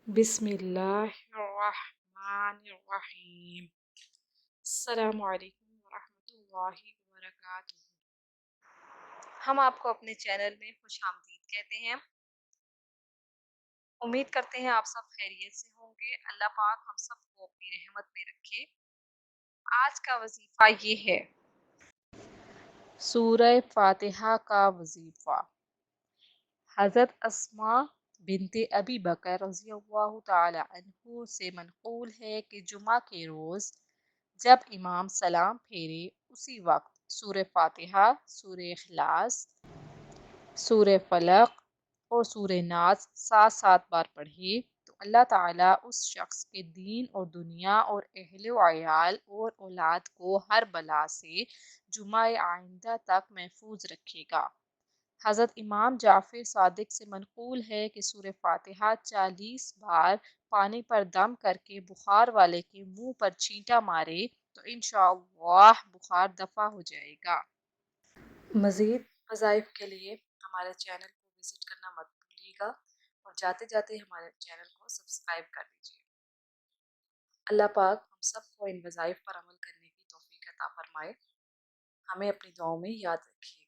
बिस्मिल्लाहिर्रहमानिर्रहीम। अस्सलामु अलैकुम वरहमतुल्लाहि वबरकातुहू। हम आपको अपने चैनल में खुश आमदीद कहते हैं। उम्मीद करते हैं आप सब खैरियत से होंगे। अल्लाह पाक हम सबको अपनी रहमत में रखे। आज का वजीफा ये है, सूरह फातिहा का वजीफा। हज़रत अस्मा बिनते अबी बकर रज़ियल्लाहु ताला अन्हु से मनक़ूल है कि जुमा के रोज़ जब इमाम सलाम फेरे उसी वक्त सूरह फातिहा, सूरह इखलास, सूरह फलक और सूरह नास 7-7 बार पढ़े तो अल्लाह ताला उस शख्स के दीन और दुनिया और अहले व अयाल और औलाद को हर बला से जुमा आइंदा तक महफूज रखेगा। हज़रत इमाम जाफ़िर सादिक से मनक़ूल है कि सूरह फातिहा 40 बार पानी पर दम करके बुखार वाले के मुंह पर छींटा मारे तो इंशाअल्लाह बुखार दफ़ा हो जाएगा। मज़ीद वज़ाइफ के लिए हमारे चैनल को विज़िट करना मत भूलिएगा और जाते जाते हमारे चैनल को सब्सक्राइब कर दीजिए। अल्लाह पाक हम सबको इन वज़ाइफ पर अमल करने की तौफ़ीक अता फ़रमाए। हमें अपनी दुआओं में याद रखिएगा।